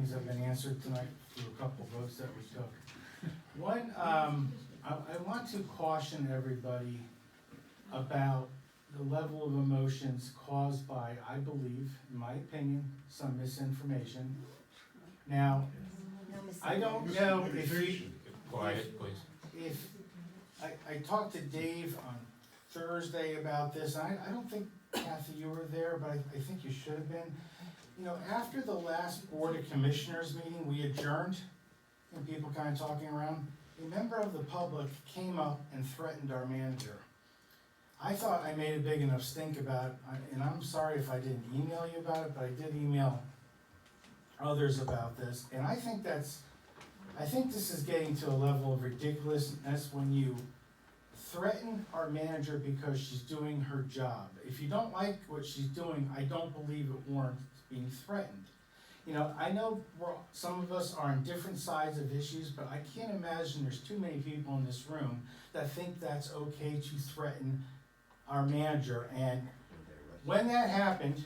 things have been answered tonight through a couple votes that we took. One, I want to caution everybody about the level of emotions caused by, I believe, in my opinion, some misinformation. Now, I don't know if you, Quiet, please. I talked to Dave on Thursday about this, and I don't think, Kathy, you were there, but I think you should have been. You know, after the last Board of Commissioners meeting, we adjourned, and people kind of talking around, a member of the public came up and threatened our manager. I thought I made a big enough stink about it, and I'm sorry if I didn't email you about it, but I did email others about this, and I think this is getting to a level of ridiculousness when you threaten our manager because she's doing her job. If you don't like what she's doing, I don't believe it warrants being threatened. You know, I know some of us are on different sides of issues, but I can't imagine there's too many people in this room that think that's okay to threaten our manager. And when that happened,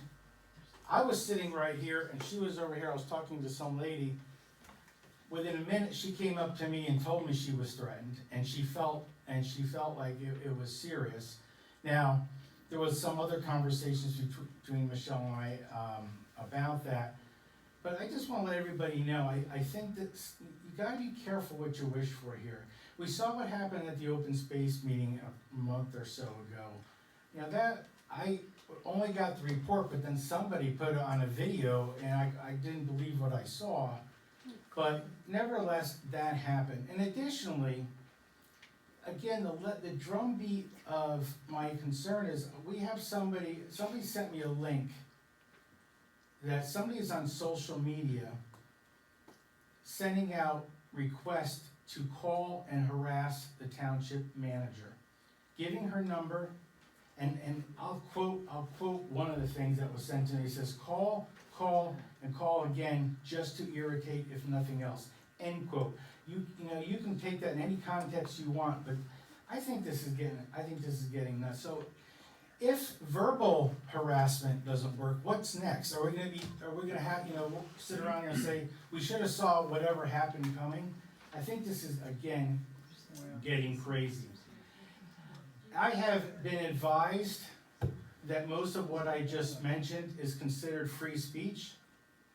I was sitting right here and she was over here. I was talking to some lady. Within a minute, she came up to me and told me she was threatened, and she felt like it was serious. Now, there was some other conversations between Michelle and I about that, but I just want to let everybody know, I think that you got to be careful what you wish for here. We saw what happened at the open space meeting a month or so ago. You know, that I only got the report, but then somebody put it on a video, and I didn't believe what I saw. But nevertheless, that happened. And additionally, again, the drumbeat of my concern is we have somebody sent me a link that somebody is on social media sending out requests to call and harass the township manager, giving her number, and I'll quote one of the things that was sent to me. It says, call, and call again just to irritate, if nothing else, end quote. You know, you can take that in any context you want, but I think this is getting nuts. So if verbal harassment doesn't work, what's next? Are we gonna have, we'll sit around here and say, we should have saw whatever happened coming? I think this is, again, getting crazy. I have been advised that most of what I just mentioned is considered free speech.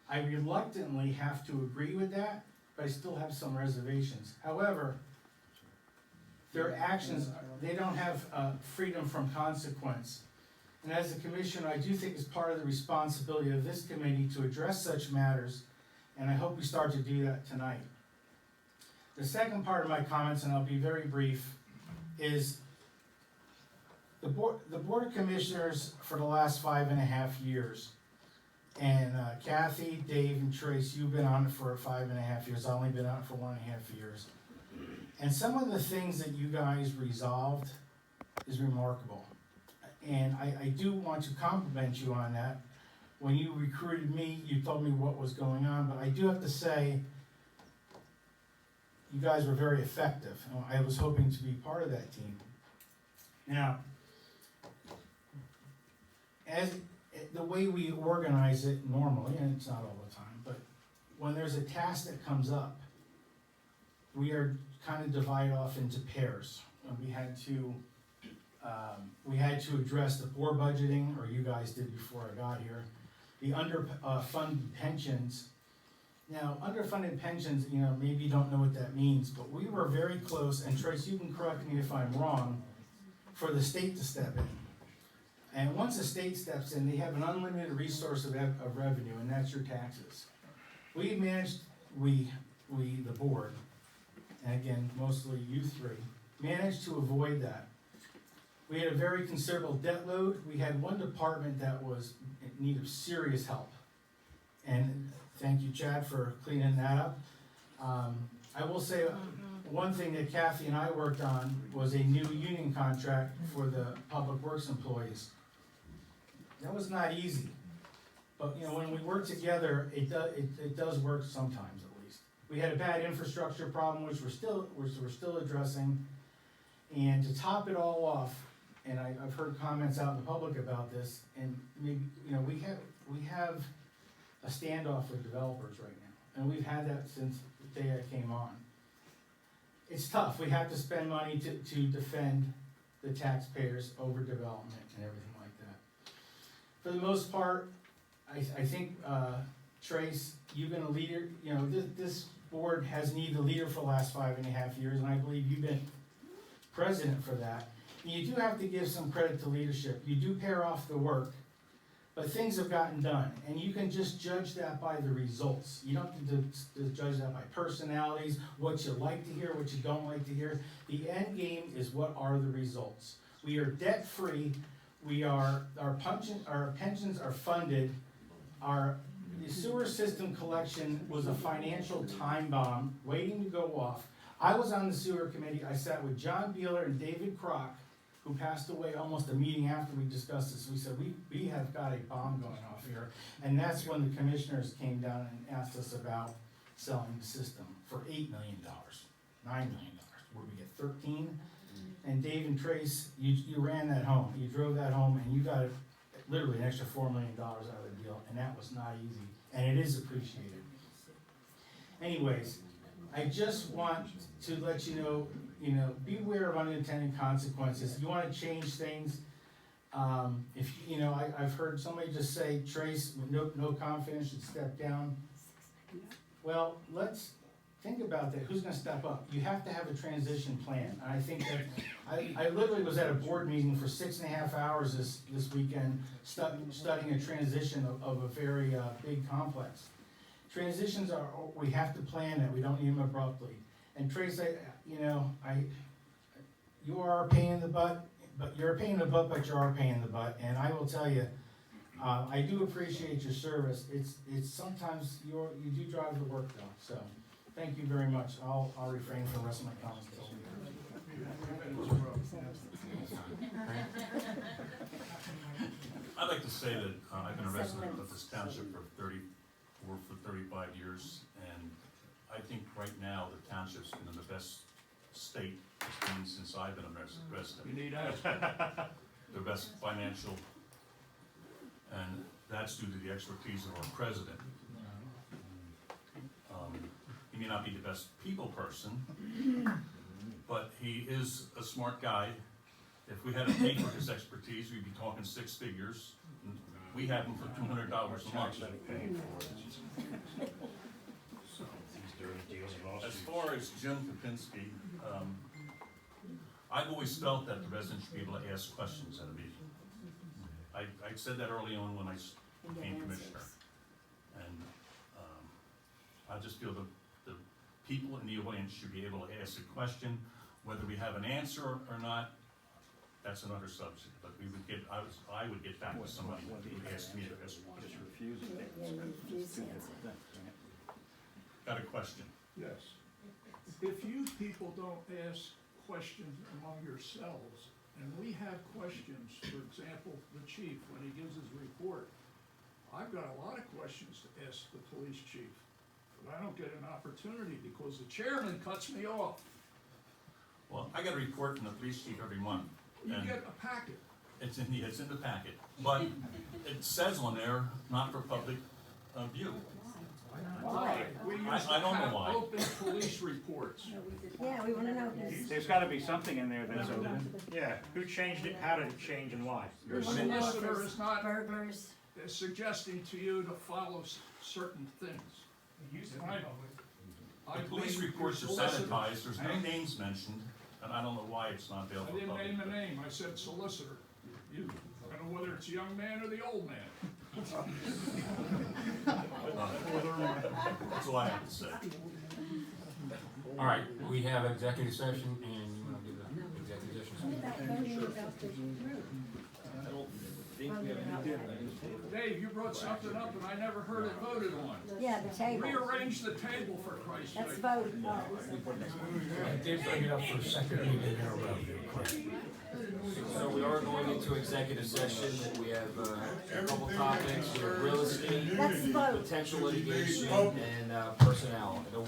I reluctantly have to agree with that, but I still have some reservations. However, their actions, they don't have freedom from consequence. And as a commissioner, I do think it's part of the responsibility of this committee to address such matters, and I hope we start to do that tonight. The second part of my comments, and I'll be very brief, is the Board of Commissioners for the last 5.5 years, and Kathy, Dave, and Trace, you've been on it for 5.5 years. I've only been on it for 1.5 years. And some of the things that you guys resolved is remarkable. And I do want to compliment you on that. When you recruited me, you told me what was going on, but I do have to say, you guys were very effective. I was hoping to be part of that team. Now, as the way we organize it normally, and it's not all the time, but when there's a task that comes up, we are kind of divided off into pairs. And we had to address the poor budgeting, or you guys did before I got here, the underfunded pensions. Now, underfunded pensions, maybe you don't know what that means, but we were very close, and Trace, you can correct me if I'm wrong, for the state to step in. And once the state steps in, they have an unlimited resource of revenue, and that's your taxes. We managed, the board, and again, mostly you three, managed to avoid that. We had a very considerable debt load. We had one department that was in need of serious help. And thank you, Chad, for cleaning that up. I will say one thing that Kathy and I worked on was a new union contract for the public works employees. That was not easy, but when we work together, it does work sometimes at least. We had a bad infrastructure problem, which we're still addressing, and to top it all off, and I've heard comments out in the public about this, and maybe we have a standoff with developers right now. and we've had that since the day I came on. It's tough, we have to spend money to defend the taxpayers' overdevelopment and everything like that. For the most part, I think, Trace, you've been a leader, you know, this board has needed a leader for the last 5.5 years, and I believe you've been president for that. And you do have to give some credit to leadership, you do pair off the work, but things have gotten done, and you can just judge that by the results. You don't have to judge that by personalities, what you like to hear, what you don't like to hear. The end game is what are the results. We are debt-free, our pensions are funded, the sewer system collection was a financial time bomb waiting to go off. I was on the sewer committee, I sat with John Beeler and David Kroc, who passed away almost a meeting after we discussed this. We said, we have got a bomb going off here. And that's when the commissioners came down and asked us about selling the system for $8 million, $9 million. Where we get 13? And Dave and Trace, you ran that home. You drove that home and you got literally an extra $4 million out of the deal. And that was not easy. And it is appreciated. Anyways, I just want to let you know, beware of unintended consequences. You wanna change things, if, I've heard somebody just say, Trace, with no confidence, should step down. Well, let's think about that, who's gonna step up? You have to have a transition plan, and I think that, I literally was at a board meeting for 6.5 hours this weekend, studying a transition of a very, big complex. Transitions we have to plan that, we don't need them abruptly. And Trace, you are a pain in the butt, but you're a pain in the butt, but you are a pain in the butt. And I will tell you, I do appreciate your service. It's sometimes you do drive the work though. So, thank you very much. I'll refrain from the rest of my comments. I'd like to say that I've been a resident of this township for 35 years, and I think right now the township's in the best state it's been since I've been a resident. You need us. The best financial, and that's due to the expertise of our president. He may not be the best people person, but he is a smart guy. If we had to pay for his expertise, we'd be talking 6 figures. We have him for $200 a month. As far as Jim Kapinski, I've always felt that the residents should be able to ask questions at a meeting. I said that early on when I became commissioner. And I just feel the people in the audience should be able to ask a question. Whether we have an answer or not, that's another subject. But I would get back to somebody who would ask me a question. Just refusing. Got a question? Yes. If you people don't ask questions among yourselves, and we have questions, for example, the chief, when he gives his report, I've got a lot of questions to ask the police chief, but I don't get an opportunity because the chairman cuts me off. Well, I get a report from the police chief every month. You and get a packet. It's in the packet, but it says on there, not for public view. Why? We used to I don't know have why. open police reports. Yeah, we wanna know who's. There's gotta be something in there that's open. Yeah, who changed it, how did it change, and why? Your solicitor is not Burglars. suggesting to you to follow certain things. The police reports are sanitized, there's no names mentioned, and I don't know why it's not I available. didn't name a name, I said solicitor. I don't know whether it's a young man or the old man. That's all I have to say. All right, we have executive session, and you want to do the executive session? What about voting about the room? Dave, you brought something up and I never heard it voted on. Yeah, the table. Rearrange the table for Christ's That's sake. vote. I did bring it up for a second meeting in a row. So we are going into executive session, we have a couple topics, we have real estate, Let's vote. potential litigation, and personnel. The